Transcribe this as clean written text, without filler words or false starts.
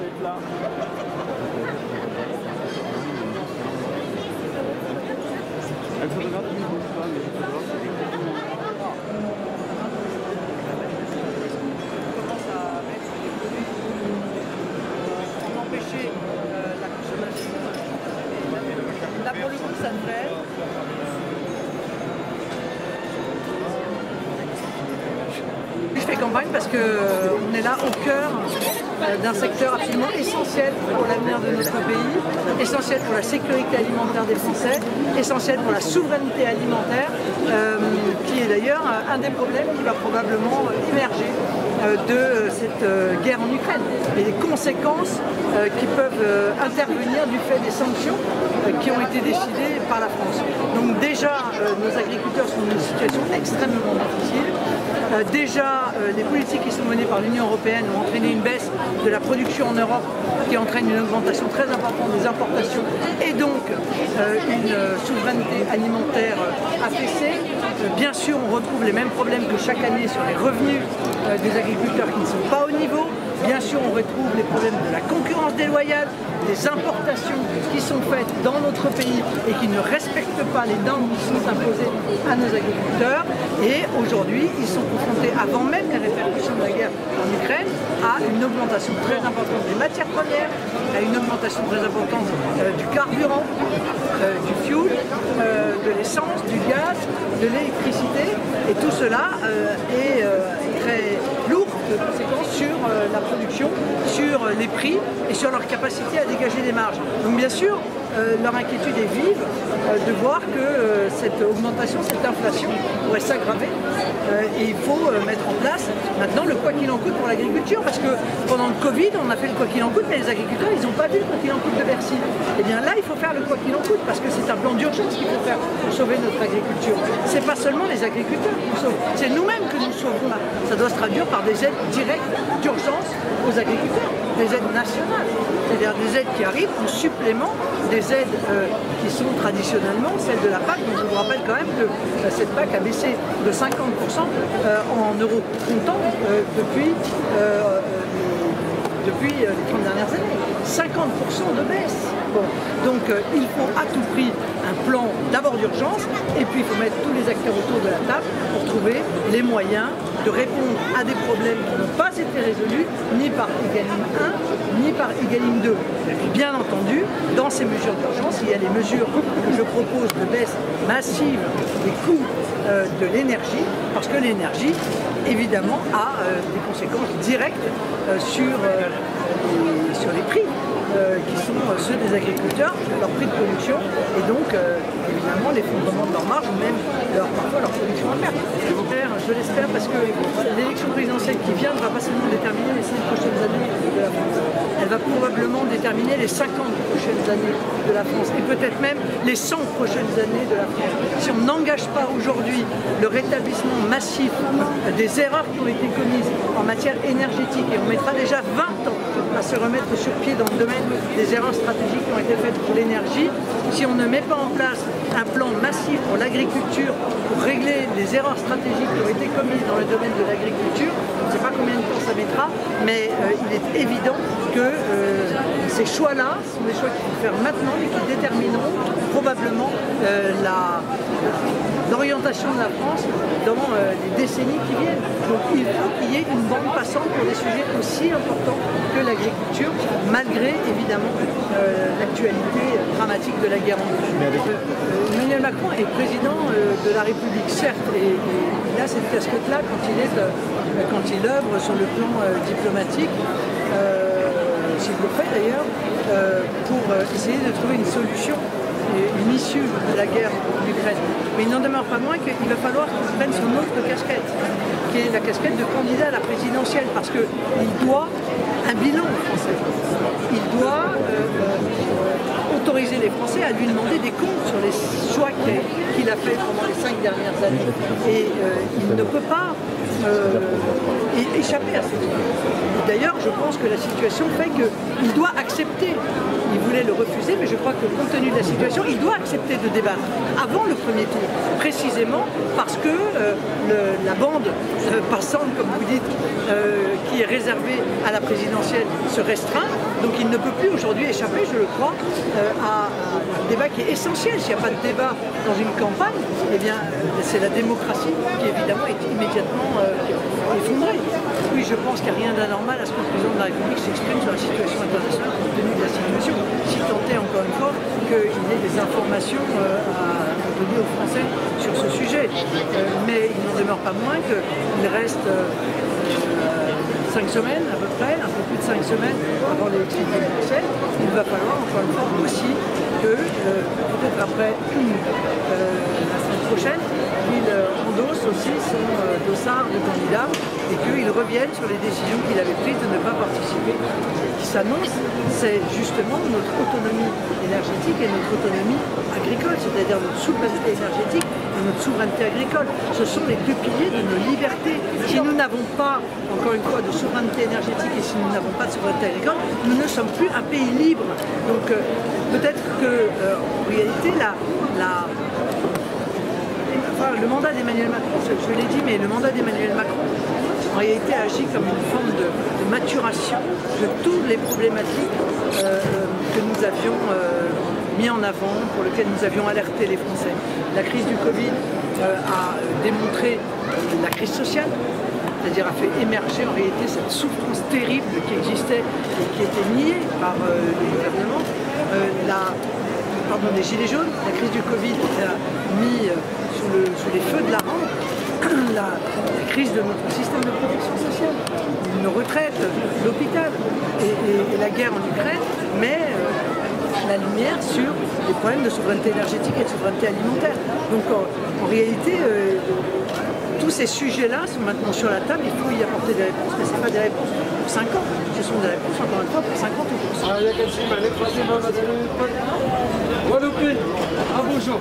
être là. Elle photographe, mais commence à mettre des produits pour empêcher la consommation. Là pour le coup ça me plaît. Je fais campagne parce qu'on est là au cœur d'un secteur absolument essentiel pour l'avenir de notre pays, essentiel pour la sécurité alimentaire des Français, essentiel pour la souveraineté alimentaire, qui est d'ailleurs un des problèmes qui va probablement émerger de cette guerre en Ukraine et les conséquences qui peuvent intervenir du fait des sanctions qui ont été décidées par la France. Donc déjà, nos agriculteurs sont dans une situation extrêmement difficile. Déjà, les politiques qui sont menées par l'Union européenne ont entraîné une baisse de la production en Europe qui entraîne une augmentation très importante des importations et donc une souveraineté alimentaire affaissée. Bien sûr, on retrouve les mêmes problèmes que chaque année sur les revenus des agriculteurs qui ne sont pas au niveau. Bien sûr, on retrouve les problèmes de la concurrence déloyale, des importations qui sont faites dans notre pays et qui ne respectent pas les normes qui sont imposées à nos agriculteurs. Et aujourd'hui, ils sont confrontés, avant même les répercussions de la guerre en Ukraine, à une augmentation très importante des matières premières, à une augmentation très importante du carburant, du fuel, de l'essence, du gaz, de l'électricité. Et tout cela est très lourd de conséquences sur la production, sur les prix et sur leur capacité à dégager des marges. Donc bien sûr, leur inquiétude est vive de voir que cette augmentation, cette inflation pourrait s'aggraver et il faut mettre en place maintenant le quoi qu'il en coûte pour l'agriculture, parce que pendant le Covid on a fait le quoi qu'il en coûte mais les agriculteurs ils n'ont pas vu le quoi qu'il en coûte de Bercy. Et bien là il faut faire le quoi qu'il en coûte parce que c'est un plan d'urgence qu'il faut faire pour sauver notre agriculture. C'est pas seulement les agriculteurs qui nous sauvent, c'est nous-mêmes que nous sauvons là. Ça doit se traduire par des aides directes d'urgence aux agriculteurs, des aides nationales, c'est-à-dire des aides qui arrivent en supplément des aides qui sont traditionnellement celles de la PAC. Donc je vous rappelle quand même que cette PAC a baissé de 50% en euros comptants depuis les 30 dernières années. 50% de baisse. Bon, donc il faut à tout prix un plan d'abord d'urgence et puis il faut mettre tous les acteurs autour de la table pour trouver les moyens de répondre à des problèmes qui n'ont pas été résolus ni par Egalim 1 ni par Egalim 2. Et puis bien entendu, dans ces mesures d'urgence, il y a les mesures que je propose de baisse massive des coûts de l'énergie, parce que l'énergie, évidemment, a des conséquences directes sur les prix qui sont ceux des agriculteurs, leur prix de production et donc évidemment l'effondrement de leur marge ou même parfois leur production à perte. Je l'espère parce que l'élection présidentielle qui vient ne va pas seulement déterminer les 5 prochaines années de la France, elle va probablement déterminer les 50 prochaines années de la France et peut-être même les 100 prochaines années de la France. Si on n'engage pas aujourd'hui le rétablissement massif des erreurs qui ont été commises en matière énergétique, et on mettra déjà 20 ans à se remettre sur pied dans le domaine des erreurs stratégiques qui ont été faites pour l'énergie, si on ne met pas en place un plan massif pour l'agriculture pour régler les erreurs stratégiques qui ont été commises dans le domaine de l'agriculture, je ne sais pas combien de temps ça mettra, mais il est évident que ces choix-là sont des choix qu'il faut faire maintenant et qui détermineront probablement l'orientation de la France dans les décennies qui viennent. Donc il faut qu'il y ait une bande passante pour des sujets aussi importants que l'agriculture, malgré évidemment l'actualité dramatique de la guerre en Ukraine. Emmanuel Macron est président de la République, certes, et il a cette casquette-là quand il œuvre sur le plan diplomatique, s'il le fait d'ailleurs, pour essayer de trouver une solution, une issue de la guerre en Ukraine. Mais il n'en demeure pas moins qu'il va falloir qu'il prenne son autre casquette, qui est la casquette de candidat à la présidentielle, parce qu'il doit un bilan français. Il doit autoriser les Français à lui demander des comptes sur les choix qu'il a fait pendant les 5 dernières années. Et il ne peut pas échapper à ce choix. D'ailleurs, je pense que la situation fait qu'il doit accepter. Il voulait le refuser, mais je crois que compte tenu de la situation, il doit accepter de débattre avant le premier tour, précisément parce que la la bande passante, comme vous dites, qui est réservée à la présidentielle se restreint. Donc il ne peut plus aujourd'hui échapper, je le crois, à un débat qui est essentiel. S'il n'y a pas de débat dans une campagne, eh bien c'est la démocratie qui évidemment est immédiatement effondrée. Oui, je pense qu'il n'y a rien d'anormal à ce que le président de la République s'exprime sur la situation internationale compte tenu de la situation. Si tant est encore une fois qu'il y ait des informations à donner aux Français sur ce sujet. Mais il n'en demeure pas moins qu'il reste 5 semaines à peu près, un peu plus de 5 semaines avant l'élection présidentielle. Il va falloir encore une fois aussi que, peut-être après la semaine prochaine, il endosse aussi son dossard de candidat et qu'il revienne sur les décisions qu'il avait prises de ne pas participer. Ce qui s'annonce, c'est justement notre autonomie énergétique et notre autonomie agricole, c'est-à-dire notre souveraineté énergétique et notre souveraineté agricole. Ce sont les deux piliers de nos libertés. Si nous n'avons pas, encore une fois, de souveraineté énergétique et si nous n'avons pas de souveraineté agricole, nous ne sommes plus un pays libre. Donc peut-être que en réalité, le mandat d'Emmanuel Macron, je l'ai dit, mais le mandat d'Emmanuel Macron, en réalité, agit comme une forme de maturation de toutes les problématiques que nous avions mis en avant, pour lesquelles nous avions alerté les Français. La crise du Covid a démontré la crise sociale, c'est-à-dire a fait émerger en réalité cette souffrance terrible qui existait et qui était niée par le gouvernement. Les gilets jaunes, la crise du Covid a mis sous les feux de la rampe la crise de notre système de protection sociale, nos retraites, l'hôpital et la guerre en Ukraine, mais la lumière sur les problèmes de souveraineté énergétique et de souveraineté alimentaire. Donc en réalité, tous ces sujets-là sont maintenant sur la table, il faut y apporter des réponses, mais ce n'est pas des réponses pour 5 ans, ce sont des réponses encore une fois pour 50 ou pour 100 ans. Bonjour.